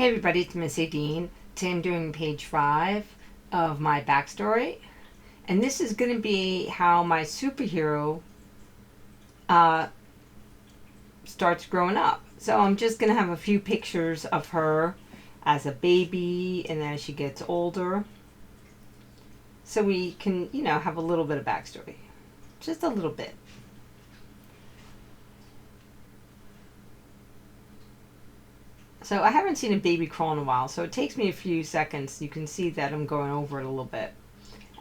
Hey everybody, it's Missy Dean. Today I'm doing page 5 of my backstory. And this is going to be how my superhero uh, starts growing up. So I'm just going to have a few pictures of her as a baby and as she gets older. So we can, have a little bit of backstory. Just a little bit. So I haven't seen a baby crawl in a while, so it takes me a few seconds. You can see that I'm going over it a little bit.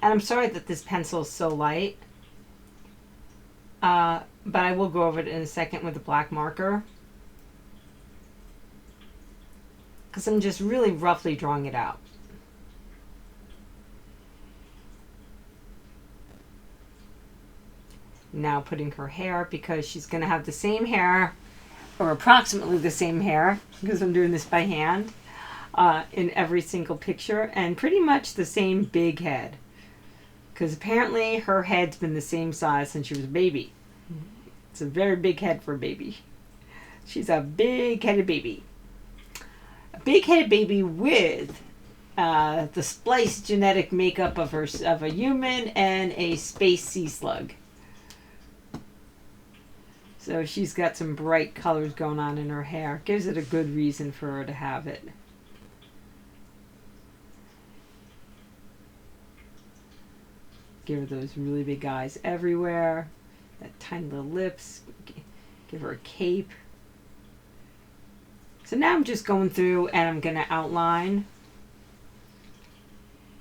And I'm sorry that this pencil is so light, but I will go over it in a second with a black marker. Because I'm just really roughly drawing it out. Now putting her hair, because she's going to have the same hair, or approximately the same hair, because I'm doing this by hand, in every single picture, and pretty much the same big head. Because apparently her head's been the same size since she was a baby. It's a very big head for a baby. She's a big-headed baby. A big-headed baby with the spliced genetic makeup of a human and a space sea slug. So she's got some bright colors going on in her hair. Gives it a good reason for her to have it. Give her those really big eyes everywhere. That tiny little lips. Give her a cape. So now I'm just going through and I'm going to outline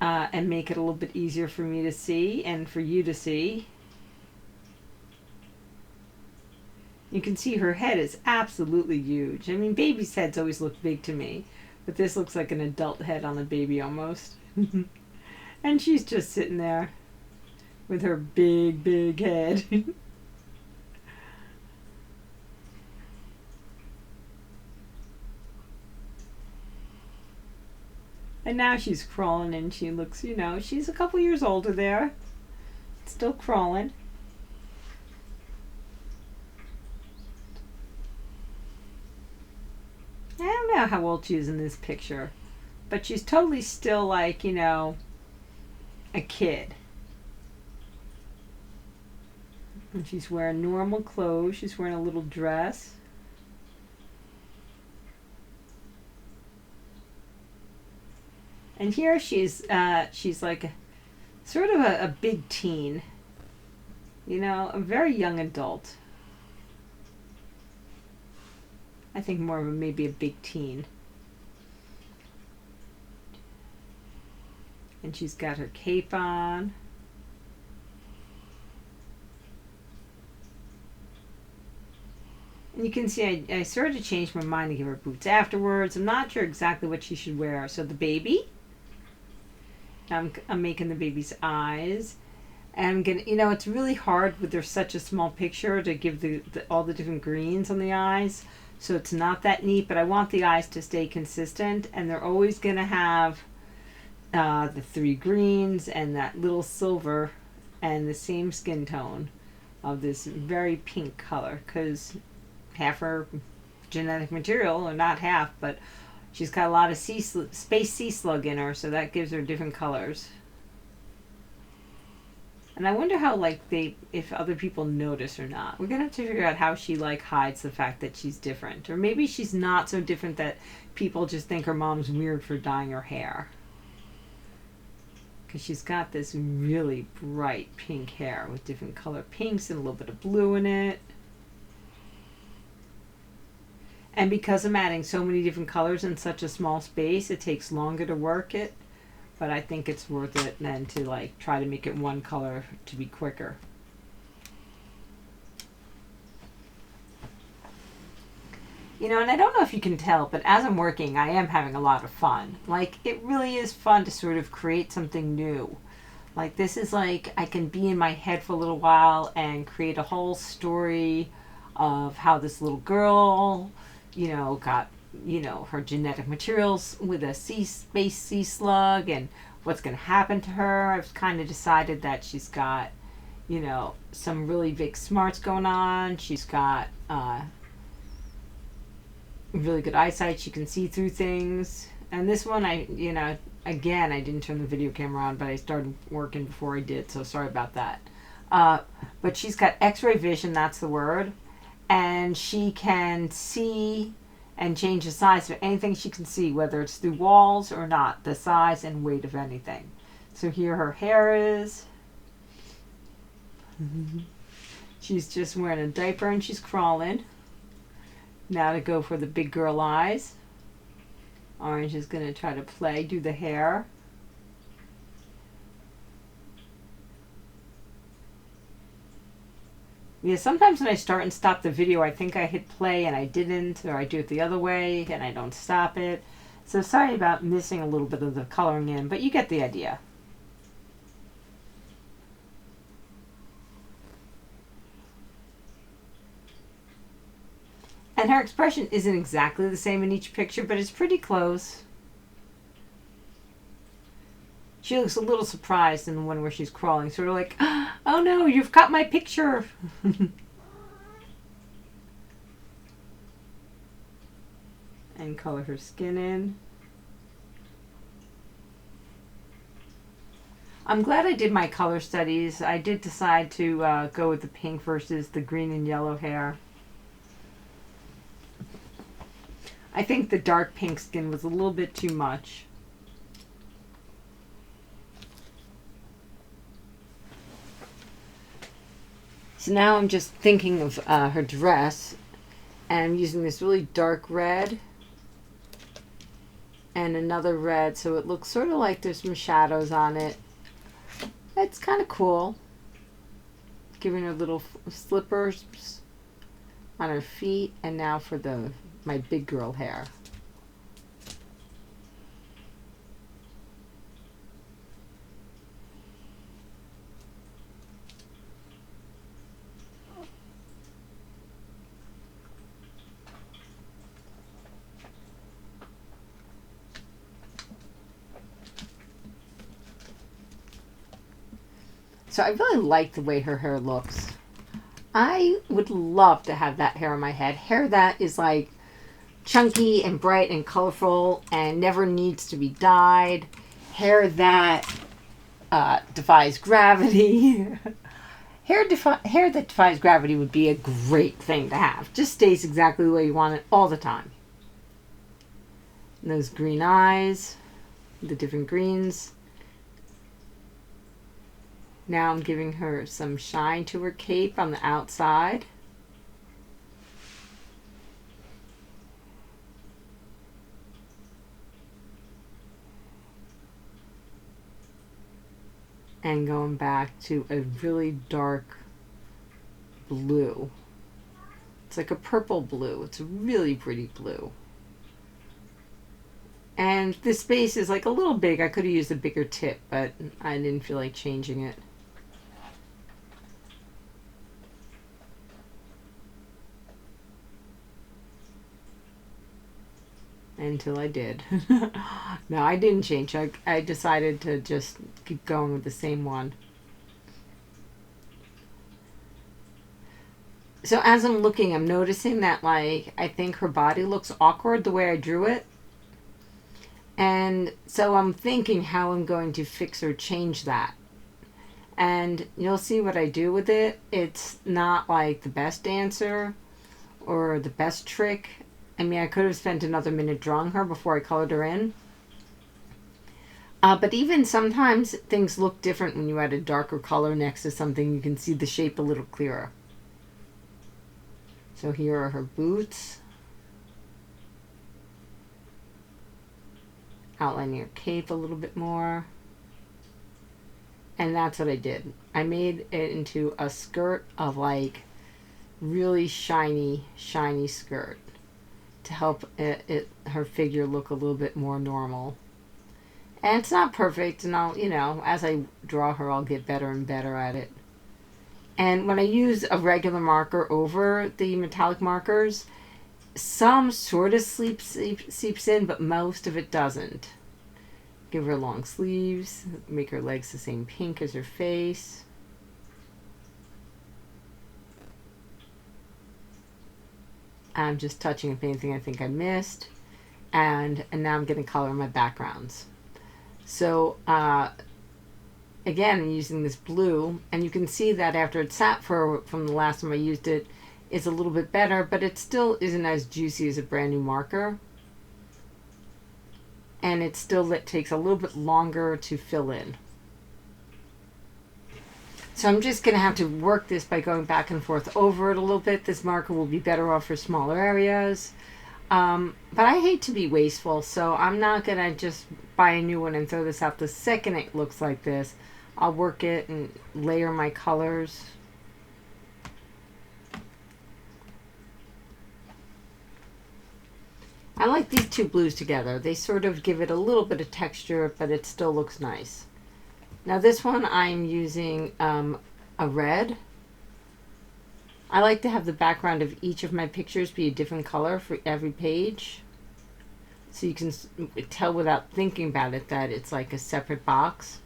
and make it a little bit easier for me to see and for you to see. You can see her head is absolutely huge. I mean, baby's heads always look big to me, but this looks like an adult head on a baby almost. And she's just sitting there with her big, big head. And now she's crawling and she looks, she's a couple years older there. Still crawling. I don't know how old she is in this picture, but she's totally still like, a kid. And she's wearing normal clothes. She's wearing a little dress. And here she's like sort of a big teen, a very young adult. I think more of maybe a big teen. And she's got her cape on. And you can see I sort of changed my mind to give her boots afterwards. I'm not sure exactly what she should wear. So the baby, I'm making the baby's eyes. And I'm gonna, it's really hard with there's such a small picture to give all the different greens on the eyes. So it's not that neat, but I want the eyes to stay consistent, and they're always going to have the 3 greens and that little silver and the same skin tone of this very pink color, because half her genetic material, or not half, but she's got a lot of space sea slug in her, so that gives her different colors. And I wonder how, if other people notice or not. We're going to have to figure out how she, hides the fact that she's different. Or maybe she's not so different that people just think her mom's weird for dyeing her hair. Because she's got this really bright pink hair with different color pinks and a little bit of blue in it. And because I'm adding so many different colors in such a small space, it takes longer to work it. But I think it's worth it then to try to make it one color to be quicker. And I don't know if you can tell, but as I'm working, I am having a lot of fun. It really is fun to sort of create something new. This is I can be in my head for a little while and create a whole story of how this little girl, got her genetic materials with a space sea slug and what's going to happen to her. I've kind of decided that she's got, some really big smarts going on. She's got really good eyesight. She can see through things. And this one, again, I didn't turn the video camera on, but I started working before I did, so sorry about that. But she's got x-ray vision, that's the word. And she can see and change the size of anything she can see, whether it's through walls or not, the size and weight of anything. So here her hair is. She's just wearing a diaper and she's crawling. Now to go for the big girl eyes. Orange is going to try to do the hair. Yeah, sometimes when I start and stop the video, I think I hit play and I didn't, or I do it the other way and I don't stop it. So sorry about missing a little bit of the coloring in, but you get the idea. And her expression isn't exactly the same in each picture, but it's pretty close. She looks a little surprised in the one where she's crawling, sort of like, oh no, you've got my picture. And color her skin in. I'm glad I did my color studies. I did decide to go with the pink versus the green and yellow hair. I think the dark pink skin was a little bit too much. So now I'm just thinking of her dress, and I'm using this really dark red and another red, so it looks sort of like there's some shadows on it. It's kind of cool. Giving her little slippers on her feet, and now for my big girl hair. So I really like the way her hair looks. I would love to have that hair on my head. Hair that is like chunky and bright and colorful and never needs to be dyed. Hair that defies gravity. Hair that defies gravity would be a great thing to have. Just stays exactly the way you want it all the time. And those green eyes, the different greens. Now I'm giving her some shine to her cape on the outside. And going back to a really dark blue. It's like a purple blue. It's a really pretty blue. And this base is like a little big. I could have used a bigger tip, but I didn't feel like changing it. Until I did. No, I didn't change. I decided to just keep going with the same one. So as I'm looking, I'm noticing that I think her body looks awkward the way I drew it. And so I'm thinking how I'm going to fix or change that. And you'll see what I do with it. It's not like the best answer or the best trick. I mean, I could have spent another minute drawing her before I colored her in. But even sometimes things look different when you add a darker color next to something. You can see the shape a little clearer. So here are her boots. Outlining her cape a little bit more. And that's what I did. I made it into a skirt of like really shiny, shiny skirt to help her figure look a little bit more normal. And it's not perfect, and I'll, as I draw her, I'll get better and better at it. And when I use a regular marker over the metallic markers, some sort of seeps in, but most of it doesn't. Give her long sleeves, make her legs the same pink as her face. I'm just touching up anything I think I missed. And now I'm going to color my backgrounds. So again, I'm using this blue, and you can see that after it sat from the last time I used it, it's a little bit better, but it still isn't as juicy as a brand new marker. And it takes a little bit longer to fill in. So I'm just going to have to work this by going back and forth over it a little bit. This marker will be better off for smaller areas. But I hate to be wasteful, so I'm not going to just buy a new one and throw this out the second it looks like this. I'll work it and layer my colors. I like these two blues together. They sort of give it a little bit of texture, but it still looks nice. Now this one I'm using a red. I like to have the background of each of my pictures be a different color for every page. So you can tell without thinking about it that it's like a separate box.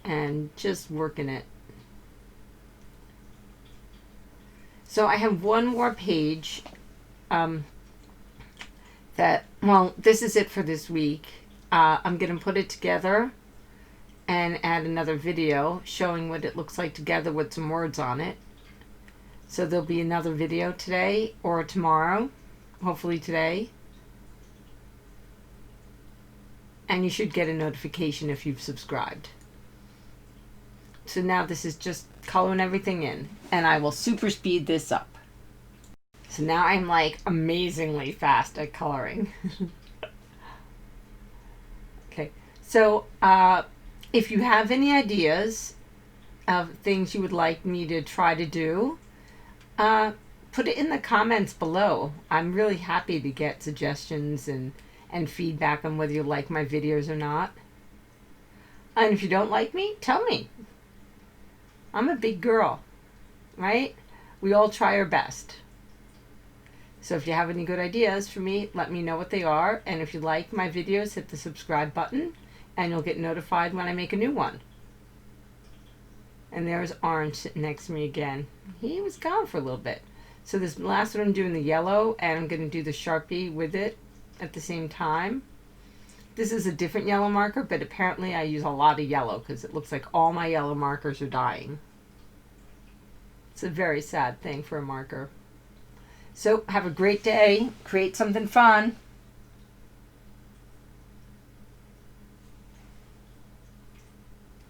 And just working it. So I have one more page this is it for this week. I'm going to put it together and add another video showing what it looks like together with some words on it. So there'll be another video today or tomorrow, hopefully today. And you should get a notification if you've subscribed. So now this is just coloring everything in, and I will super speed this up. So now I'm like amazingly fast at coloring. Okay, so if you have any ideas of things you would like me to try to do, put it in the comments below. I'm really happy to get suggestions and feedback on whether you like my videos or not. And if you don't like me, tell me. I'm a big girl, right? We all try our best. So if you have any good ideas for me, let me know what they are. And if you like my videos, hit the subscribe button and you'll get notified when I make a new one. And there's Orange sitting next to me again. He was gone for a little bit. So this last one I'm doing the yellow, and I'm going to do the Sharpie with it at the same time. This is a different yellow marker, but apparently I use a lot of yellow because it looks like all my yellow markers are dying. It's a very sad thing for a marker. So have a great day. Create something fun.